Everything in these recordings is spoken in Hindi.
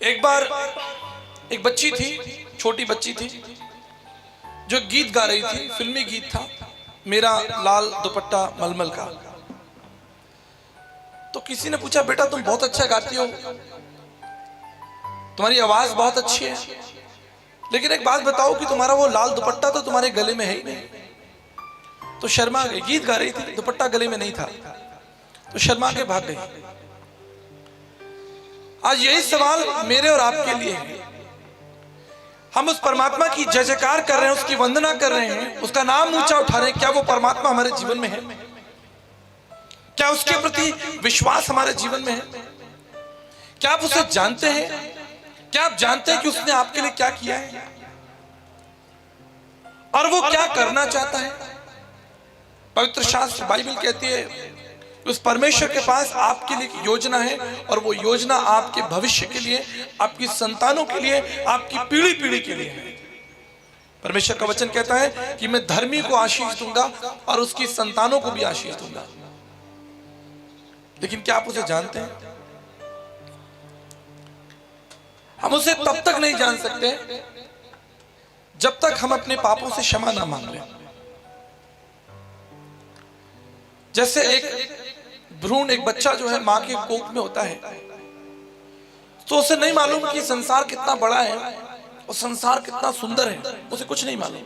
एक बार एक बच्ची थी, छोटी बच्ची थी, जो गीत गा रही थी। फिल्मी गीत था, मेरा लाल दुपट्टा मलमल का। तो किसी ने पूछा, बेटा तुम बहुत अच्छा गाती हो, तुम्हारी आवाज बहुत अच्छी है, लेकिन एक बात बताओ कि तुम्हारा वो लाल दुपट्टा तो तुम्हारे गले में है ही नहीं। तो शर्मा गई, गीत गा रही थी, दुपट्टा गले में नहीं था, तो शर्मा के भाग गई। आज यही सवाल मेरे और आपके लिए है। हम उस परमात्मा की जय जयकार कर रहे हैं, उसकी वंदना कर रहे हैं, उसका नाम ऊंचा उठा रहे हैं। क्या वो परमात्मा हमारे जीवन में है? क्या उसके प्रति विश्वास हमारे जीवन में है? क्या आप उसे जानते हैं? क्या आप जानते हैं कि उसने आपके लिए क्या किया है और वो क्या करना चाहता है? पवित्र शास्त्र बाइबल कहती है उस परमेश्वर के पास आपके लिए एक योजना है, और वो योजना आपके भविष्य के लिए, आपकी संतानों के लिए, आपकी पीढ़ी पीढ़ी के लिए है। परमेश्वर का वचन कहता है कि मैं धर्मी को आशीष दूंगा और उसकी संतानों को भी आशीष दूंगा। लेकिन क्या आप उसे जानते हैं? हम उसे तब तक नहीं जान सकते जब तक हम अपने पापों से क्षमा ना मांग लें। जैसे एक भ्रूण, एक बच्चा जो है मां के कोख में होता है, तो उसे नहीं मालूम कि संसार कितना बड़ा है और संसार कितना सुंदर है, उसे कुछ नहीं मालूम,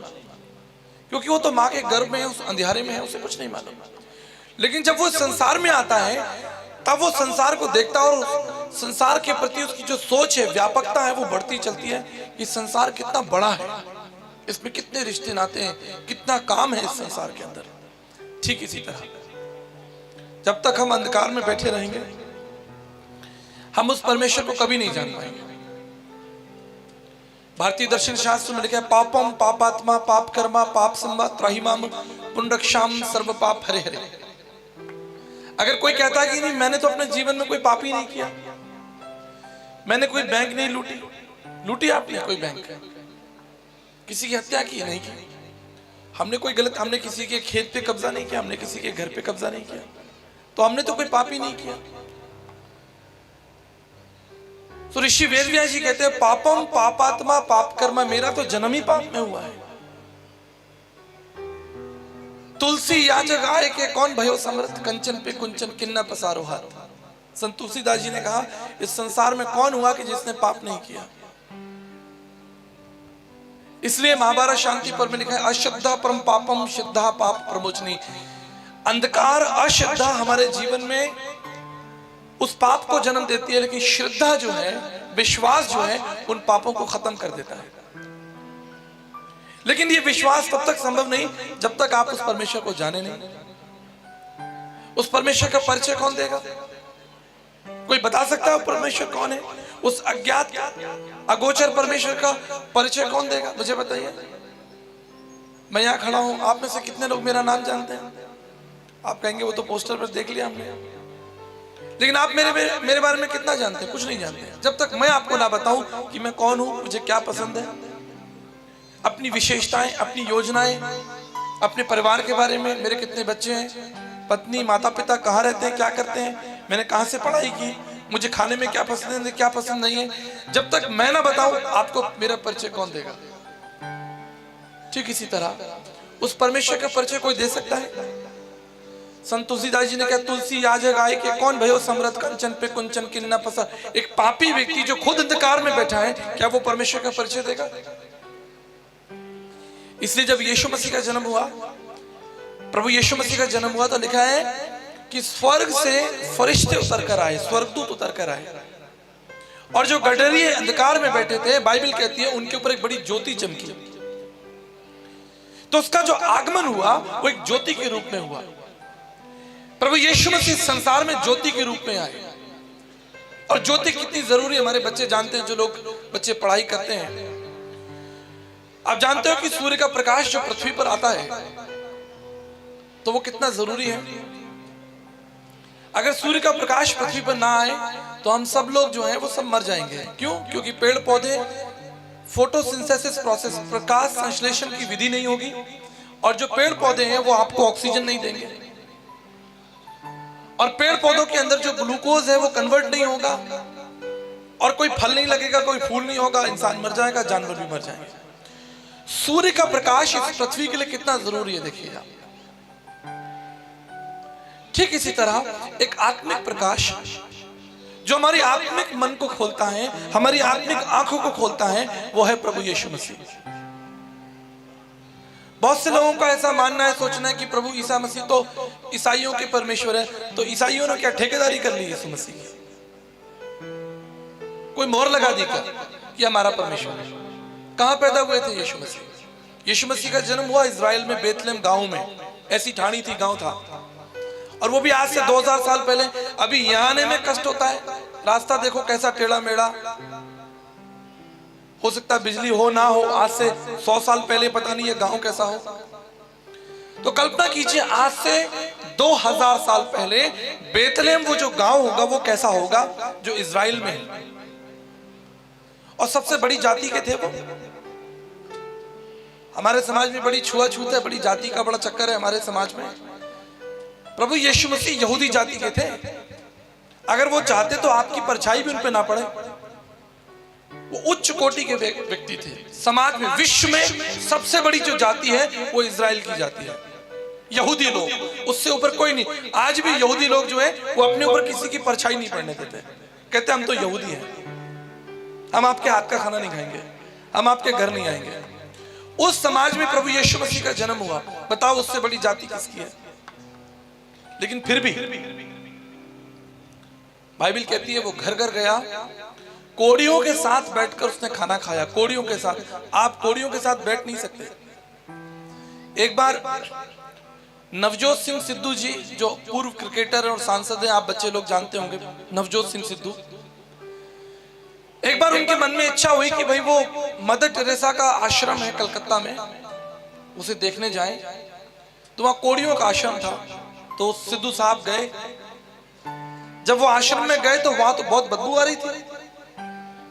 क्योंकि वो तो मां के गर्भ में है, उस अंधेरे में है, उसे कुछ नहीं मालूम। लेकिन जब वो संसार में आता है, तब वो संसार को देखता है और संसार के प्रति उसकी जो सोच है, व्यापकता है, वो बढ़ती चलती है कि संसार कितना बड़ा है, इसमें कितने रिश्ते नाते हैं, कितना काम है इस संसार के अंदर। ठीक इसी तरह जब तक हम अंधकार में बैठे रहेंगे, हम उस परमेश्वर को कभी नहीं जान पाएंगे। भारतीय दर्शन शास्त्र में लिखा है, पापम पापात्मा पाप कर्मा पाप संभा त्राहिमाम पुंडक्षाम सर्व पाप हरे हरे। अगर कोई कहता है कि नहीं, मैंने तो अपने जीवन में कोई पाप ही नहीं किया, मैंने कोई बैंक नहीं लूटी आपने कोई बैंक, किसी की हत्या की नहीं की, हमने कोई गलत, हमने किसी के खेत पे कब्जा नहीं किया, हमने किसी के घर पे कब्जा नहीं किया, तो हमने तो कोई पाप ही नहीं किया। तो ऋषि वेदव्यास जी कहते हैं, पापम पापात्मा पाप कर्मा, मेरा तो जन्म ही पाप में हुआ है। तुलसी याचक आए के कौन भयो समर्थ, कंचन पे कुंचन किन्ना पसारो हाथ। संत तुलसीदास जी ने कहा, इस संसार में कौन हुआ कि जिसने पाप नहीं किया। इसलिए महाभारत शांति पर्व में लिखा है, अश्रद्धा परम पापम श्रद्धा पाप प्रमोचनी। अंधकार अश्रद्धा हमारे जीवन में उस पाप को जन्म देती है, लेकिन श्रद्धा जो है, विश्वास जो है, उन पापों को खत्म कर देता है। लेकिन ये विश्वास तब तक संभव नहीं जब तक आप उस परमेश्वर को जाने नहीं। उस परमेश्वर का परिचय कौन देगा? कोई बता सकता है परमेश्वर कौन है? उस अज्ञात अगोचर परमेश्वर का परिचय कौन देगा? मुझे बताइए। मैं यहां खड़ा हूं, आप में से कितने लोग मेरा नाम जानते हैं? आप कहेंगे वो तो पोस्टर पर देख लिया हमने, लेकिन आप मेरे बारे में कितना जानते हैं? कुछ नहीं जानते। जब तक मैं आपको ना बताऊं कि मैं कौन हूं, मुझे क्या पसंद है, अपनी विशेषताएं, अपनी योजनाएं, अपने परिवार के बारे में, मेरे कितने बच्चे हैं, पत्नी, माता पिता कहाँ रहते हैं, क्या करते हैं, मैंने कहाँ से पढ़ाई की, मुझे खाने में क्या पसंद है, क्या पसंद नहीं है, जब तक मैं ना बताऊं आपको मेरा परिचय कौन देगा? ठीक इसी तरह उस परमेश्वर का परिचय कोई दे सकता है? संत तुलसीदास जी ने कहा, तुलसी याजक आए के कौन भयो समर्थ, कंचन पे कुंचन किन्ना पसा। एक पापी व्यक्ति जो खुद अंधकार में बैठा है, क्या वो परमेश्वर का परिचय देगा? इसलिए जब यीशु मसीह का जन्म हुआ, प्रभु यीशु मसीह का जन्म हुआ, तो लिखा है कि स्वर्ग से फरिश्ते उतर कर आए, स्वर्गदूत उतर कर आए, और जो गडरिये अंधकार में बैठे थे, बाइबल कहती है उनके ऊपर एक बड़ी ज्योति चमकी। तो उसका जो आगमन हुआ वो एक ज्योति के रूप में हुआ। प्रभु यीशु मसीह संसार में ज्योति के रूप में आए। और ज्योति कितनी जरूरी है हमारे बच्चे जानते हैं, जो लोग बच्चे पढ़ाई करते हैं। आप जानते हो कि सूर्य का प्रकाश जो पृथ्वी पर आता है तो वो कितना जरूरी है। अगर सूर्य का प्रकाश पृथ्वी पर ना आए तो हम सब लोग जो हैं वो सब मर जाएंगे। क्यों? क्योंकि पेड़ पौधे फोटोसिंथेसिस प्रोसेस, प्रकाश संश्लेषण की विधि नहीं होगी, और जो पेड़ पौधे हैं वो आपको ऑक्सीजन नहीं देंगे, और पेड़ पौधों के अंदर जो ग्लूकोज है वो कन्वर्ट नहीं होगा, और कोई फल नहीं लगेगा, कोई फूल नहीं होगा, इंसान मर जाएगा, जानवर भी मर जाएंगे। सूर्य का प्रकाश इस पृथ्वी के लिए कितना जरूरी है देखिएगा। ठीक इसी तरह एक आत्मिक प्रकाश जो हमारी आत्मिक मन को खोलता है, हमारी आत्मिक आंखों को खोलता है, वो है प्रभु यीशु मसीह। बहुत से लोगों का ऐसा मानना है, सोचना है कि प्रभु ईसा मसीह तो ईसाइयों के परमेश्वर है, तो ईसाइयों ने क्या ठेकेदारी कर ली यीशु मसीह की? कोई मोहर लगा दी क्या कि हमारा परमेश्वर है? कहां पैदा हुए थे यीशु मसीह? यीशु मसीह का जन्म हुआ इजराइल में, बेतलेहम गांव में। ऐसी ठाणी थी, गांव था, और वो भी आज से 2000 साल पहले। अभी यहाँ आने में कष्ट होता है, रास्ता देखो कैसा टेढ़ा मेढ़ा, हो सकता है बिजली हो ना हो, आज से 100 साल पहले पता नहीं ये गांव कैसा हो। तो कल्पना कीजिए आज से 2000 साल पहले बेतलेहम वो जो गांव होगा वो कैसा होगा, जो इजराइल में है। और सबसे बड़ी जाति के थे वो। हमारे समाज में बड़ी छुआछूत है, बड़ी जाति का बड़ा चक्कर है हमारे समाज में। प्रभु यीशु मसीह यहूदी जाति के थे। अगर वो चाहते तो आपकी परछाई भी उन पे ना पड़े। वो उच्च कोटि के व्यक्ति थे समाज में। विश्व में सबसे बड़ी जो जाति है वो इजराइल की जाति है, यहूदी लोग, उससे ऊपर कोई नहीं। आज भी यहूदी लोग जो है वो अपने ऊपर किसी की परछाई नहीं पड़ने देते। कहते हम तो यहूदी हैं, हम आपके हाथ का खाना नहीं खाएंगे, हम आपके घर नहीं आएंगे। उस समाज में प्रभु यीशु मसीह का जन्म हुआ। बताओ उससे बड़ी जाति किसकी है? लेकिन फिर भी बाइबल कहती है वो घर घर गया, कोड़ियों के साथ बैठकर उसने खाना खाया। कोड़ियों के साथ, आप कोड़ियों के साथ बैठ नहीं सकते। एक बार नवजोत सिंह सिद्धू जी, जो पूर्व क्रिकेटर और सांसद हैं, आप बच्चे लोग जानते होंगे नवजोत सिंह सिद्धू। एक बार उनके मन में इच्छा हुई कि भाई वो मदर टेरेसा का आश्रम है कलकत्ता में, उसे देखने जाएं। तो वहां कोड़ियों का आश्रम था। तो सिद्धू साहब गए। जब वो आश्रम में गए तो वहां तो बहुत बदबू आ रही थी,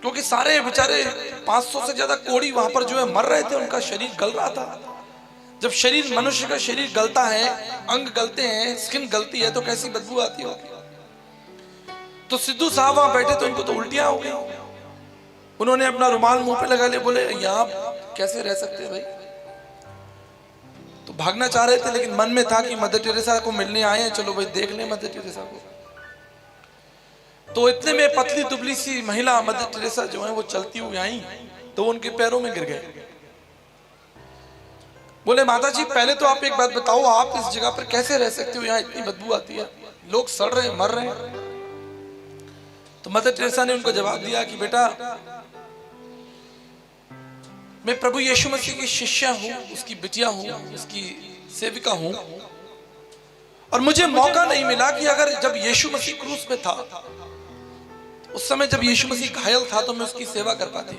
क्योंकि सारे बेचारे 500 से ज्यादा कोड़ी वहां पर जो है मर रहे थे, उनका शरीर गल रहा था। जब शरीर, मनुष्य का शरीर गलता है, अंग गलते हैं, स्किन गलती है, तो कैसी बदबू आती होगी। तो सिद्धू साहब वहां बैठे तो उनको तो उल्टियां हो गई। उन्होंने अपना रुमाल मुंह पे लगा लिया, बोले यहाँ कैसे रह सकते हैं भाई। तो भागना चाह रहे थे, लेकिन मन में था कि मदर टेरेसा को मिलने आए हैं, चलो भाई देख लें मदर टेरेसा को। तो इतने में पतली दुबली सी महिला मदर टेरेसा जो है वो चलती हुई आई, तो उनके पैरों में गिर गए। बोले माता जी पहले तो आप एक बात बताओ, आप इस जगह पर कैसे रह सकते हो, यहाँ इतनी बदबू आती है, लोग सड़ रहे हैं, मर रहे हैं। तो मदर टेरेसा ने उनको जवाब दिया कि बेटा मैं प्रभु यीशु मसीह की शिष्या हूं, उसकी बिटिया हूं, उसकी सेविका हूं, और मुझे मौका नहीं मिला कि अगर जब यीशु मसीह क्रूस पे था, उस समय जब यीशु मसीह घायल था, तो मैं उसकी सेवा कर पाती।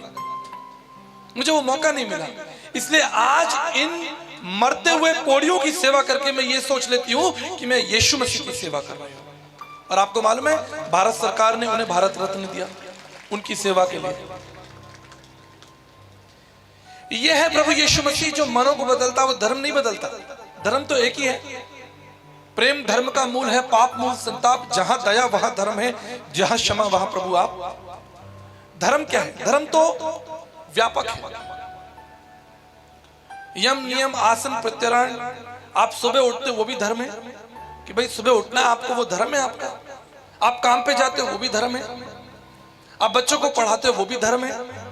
मुझे वो मौका नहीं मिला, इसलिए आज इन मरते हुए कोड़ियों की सेवा करके मैं ये सोच लेती हूँ कि मैं यीशु मसीह की सेवा कर रही हूँ। और आपको मालूम है भारत सरकार ने उन्हें भारत रत्न दिया उनकी सेवा के लिए। यह है प्रभु यीशु मसीह जो मनों को बदलता, वो धर्म नहीं बदलता। धर्म तो एक ही है। प्रेम धर्म का मूल है, पाप मूल संताप। जहां दया वहां धर्म है, जहां क्षमा वहां प्रभु आप। धर्म क्या है? धर्म तो व्यापक है। यम नियम आसन प्रत्याहार। आप सुबह उठते हो वो भी धर्म है कि भाई सुबह उठना है आपको, वो धर्म है आपका। आप काम पे जाते हो वो भी धर्म है। आप बच्चों को पढ़ाते हो वो भी धर्म है।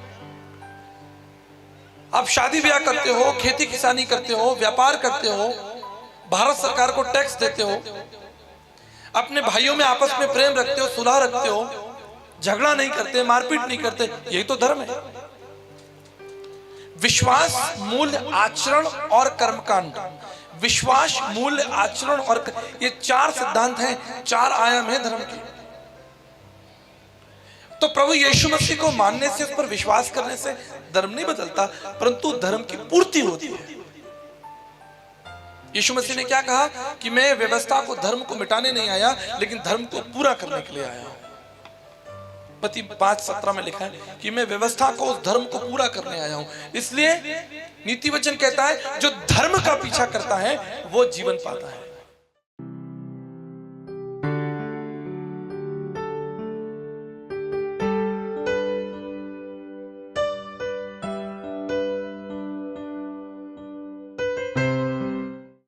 आप शादी ब्याह करते हो, खेती किसानी करते हो, व्यापार करते हो, भारत सरकार को टैक्स देते हो, अपने भाइयों में आपस में प्रेम रखते हो, सुलह रखते हो, झगड़ा नहीं करते, मारपीट नहीं करते, यही तो धर्म है। विश्वास, मूल्य, आचरण और कर्मकांड। विश्वास, मूल्य, आचरण और ये 4 सिद्धांत हैं, 4 आयाम है धर्म के। तो प्रभु यीशु मसीह को मानने से, उस पर विश्वास करने से धर्म नहीं बदलता, परंतु धर्म की पूर्ति होती है। यीशु मसीह ने क्या कहा कि मैं व्यवस्था को, धर्म को मिटाने नहीं आया, लेकिन धर्म को पूरा करने के लिए आया हूं। मत्ती 5:17 में लिखा है कि मैं व्यवस्था को, उस धर्म को पूरा करने आया हूं। इसलिए नीति वचन कहता है जो धर्म का पीछा करता है वो जीवन पाता है।